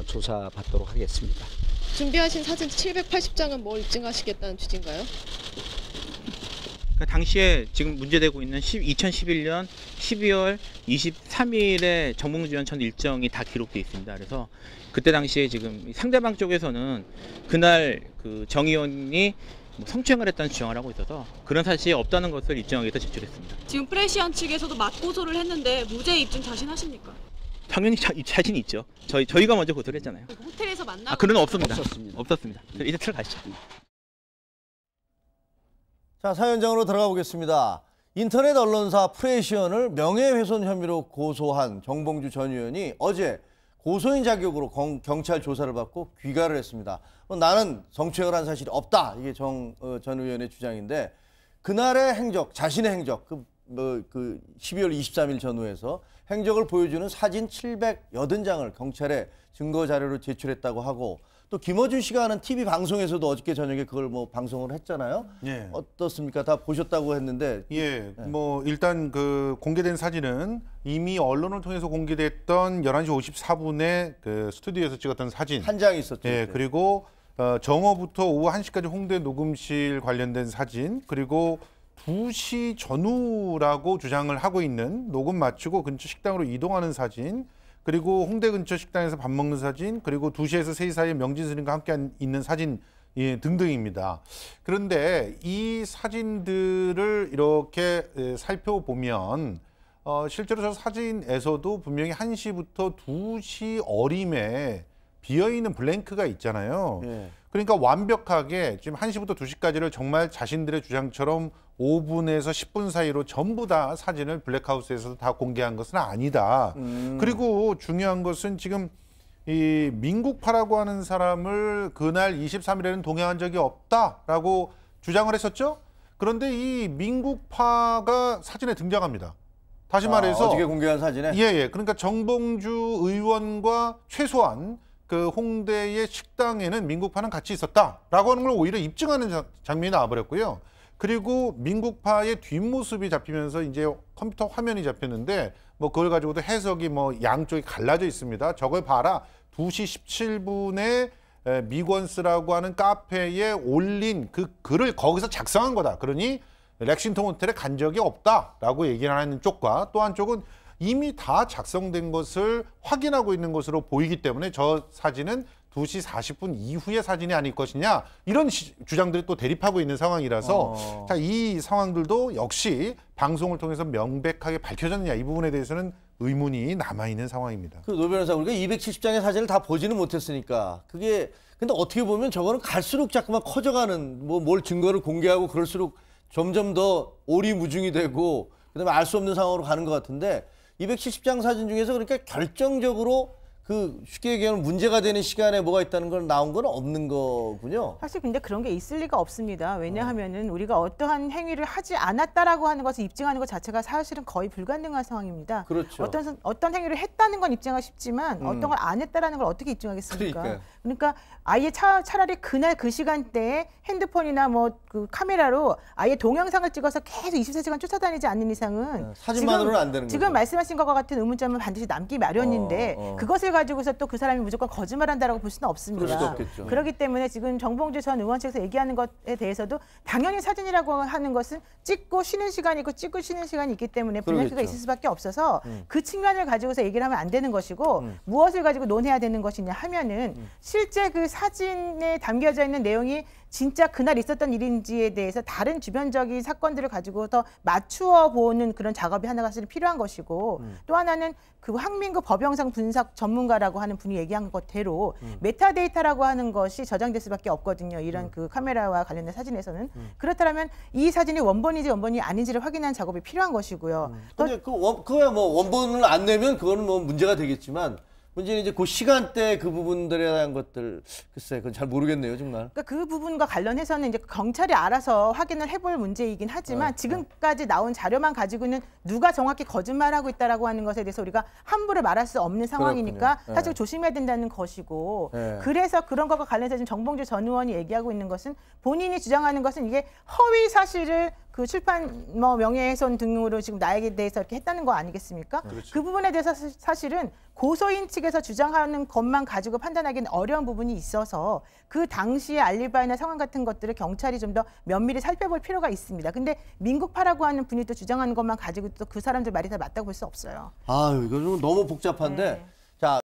조사받도록 하겠습니다. 준비하신 사진 780장은 뭘 입증하시겠다는 취지인가요? 그러니까 당시에 지금 문제되고 있는 2011년 12월 23일에 정봉주 전 일정이 다 기록되어 있습니다. 그래서 그때 당시에 지금 상대방 쪽에서는 그날 그 정 의원이 성추행을 했다는 주장을 하고 있어서 그런 사실이 없다는 것을 입증하기 위해서 제출했습니다. 지금 프레시안 측에서도 맞고소를 했는데 무죄 입증 자신하십니까? 당연히 자신이 있죠. 저희가 먼저 고소를 했잖아요. 호텔에서 만나고 그런 건 없습니다. 없었습니다. 없었습니다. 이제 들어가시죠. 자, 사연장으로 들어가 보겠습니다. 인터넷 언론사 프레시언을 명예훼손 혐의로 고소한 정봉주 전 의원이 어제 고소인 자격으로 경찰 조사를 받고 귀가를 했습니다. 나는 성추행을 한 사실이 없다. 이게 정 전 의원의 주장인데 그날의 행적, 자신의 행적, 그 12월 23일 전후에서 행적을 보여주는 사진 780장을 경찰에 증거 자료로 제출했다고 하고 또 김어준 씨가 하는 TV 방송에서도 어저께 저녁에 그걸 방송을 했잖아요. 예. 어떻습니까? 다 보셨다고 했는데. 예. 일단 그 공개된 사진은 이미 언론을 통해서 공개됐던 11시 54분에 그 스튜디오에서 찍었던 사진. 한 장 있었죠. 예. 그리고 정오부터 오후 1시까지 홍대 녹음실 관련된 사진, 그리고 2시 전후라고 주장을 하고 있는 녹음 마치고 근처 식당으로 이동하는 사진, 그리고 홍대 근처 식당에서 밥 먹는 사진, 그리고 2시에서 3시 사이에 명진 스님과 함께 있는 사진 등등입니다. 그런데 이 사진들을 이렇게 살펴보면 실제로 저 사진에서도 분명히 1시부터 2시 어림에 비어있는 블랭크가 있잖아요. 예. 그러니까 완벽하게 지금 1시부터 2시까지를 정말 자신들의 주장처럼 5분에서 10분 사이로 전부 다 사진을 블랙하우스에서 다 공개한 것은 아니다. 그리고 중요한 것은 지금 이 민국파라고 하는 사람을 그날 23일에는 동행한 적이 없다라고 주장을 했었죠. 그런데 이 민국파가 사진에 등장합니다. 다시 말해서 어저께 공개한 사진에? 예. 그러니까 정봉주 의원과 최소한 그 홍대의 식당에는 민국파는 같이 있었다라고 하는 걸 오히려 입증하는 장면이 나와버렸고요. 그리고 민국파의 뒷모습이 잡히면서 이제 컴퓨터 화면이 잡혔는데 그걸 가지고도 해석이 양쪽이 갈라져 있습니다. 저걸 봐라. 2시 17분에 미건스라고 하는 카페에 올린 그 글을 거기서 작성한 거다. 그러니 렉싱턴 호텔에 간 적이 없다라고 얘기를 하는 쪽과 또 한쪽은 이미 다 작성된 것을 확인하고 있는 것으로 보이기 때문에 저 사진은 2시 40분 이후의 사진이 아닐 것이냐, 이런 주장들이 또 대립하고 있는 상황이라서 자, 이 상황들도 역시 방송을 통해서 명백하게 밝혀졌느냐, 이 부분에 대해서는 의문이 남아있는 상황입니다. 노 변호사, 우리가 270장의 사진을 다 보지는 못했으니까 그게 근데 어떻게 보면 저거는 갈수록 자꾸만 커져가는 뭘 증거를 공개하고 그럴수록 점점 더 오리무중이 되고 그다음에 알 수 없는 상황으로 가는 것 같은데 270장 사진 중에서 그러니까 결정적으로 그 쉽게 얘기하면 문제가 되는 시간에 뭐가 있다는 걸 나온 건 없는 거군요. 사실 근데 그런 게 있을 리가 없습니다. 왜냐하면은 우리가 어떠한 행위를 하지 않았다라고 하는 것을 입증하는 것 자체가 사실은 거의 불가능한 상황입니다. 그렇죠. 어떤 행위를 했다는 건 입증하기 쉽지만 어떤 걸 안 했다라는 걸 어떻게 입증하겠습니까? 그러니까 아예 차라리 그날 그 시간대에 핸드폰이나 그 카메라로 아예 동영상을 찍어서 계속 24시간 쫓아다니지 않는 이상은 사진만으로는 안 되는 거죠. 지금 말씀하신 것과 같은 의문점은 반드시 남기 마련인데 그것을 가지고서 또 그 사람이 무조건 거짓말한다라고 볼 수는 없습니다. 그럴 수도 없겠죠. 그렇기 때문에 지금 정봉주 전 의원 측에서 얘기하는 것에 대해서도 당연히 사진이라고 하는 것은 찍고 쉬는 시간이 있고 찍고 쉬는 시간이 있기 때문에 블랭크가 있을 수밖에 없어서 그 측면을 가지고서 얘기를 하면 안 되는 것이고 무엇을 가지고 논해야 되는 것이냐 하면은 실제 그 사진에 담겨져 있는 내용이 진짜 그날 있었던 일인지에 대해서 다른 주변적인 사건들을 가지고 더 맞추어 보는 그런 작업이 하나가 사실 필요한 것이고 또 하나는 그 황민구 법영상 분석 전문가라고 하는 분이 얘기한 것대로 메타데이터라고 하는 것이 저장될 수밖에 없거든요. 이런 그 카메라와 관련된 사진에서는. 그렇다면 이 사진이 원본인지 원본이 아닌지를 확인하는 작업이 필요한 것이고요. 근데 그거야 원본을 안 내면 그거는 문제가 되겠지만 문제는 이제 그 시간대 그 부분들에 대한 것들 글쎄 그건 잘 모르겠네요 정말. 그러니까 그 부분과 관련해서는 이제 경찰이 알아서 확인을 해볼 문제이긴 하지만 지금까지 나온 자료만 가지고는 누가 정확히 거짓말하고 있다라고 하는 것에 대해서 우리가 함부로 말할 수 없는 상황이니까 사실 조심해야 된다는 것이고 그래서 그런 것과 관련해서 지금 정봉주 전 의원이 얘기하고 있는 것은 본인이 주장하는 것은 이게 허위 사실을 그 출판 뭐 명예훼손 등으로 지금 나에게 대해서 이렇게 했다는 거 아니겠습니까? 그 부분에 대해서 사실은 고소인 측에서 주장하는 것만 가지고 판단하기는 어려운 부분이 있어서 그 당시의 알리바이나 상황 같은 것들을 경찰이 좀 더 면밀히 살펴볼 필요가 있습니다. 근데 민국파라고 하는 분이 또 주장하는 것만 가지고 또 그 사람들 말이 다 맞다고 볼 수 없어요. 아유, 이거 좀 너무 복잡한데. 네. 자.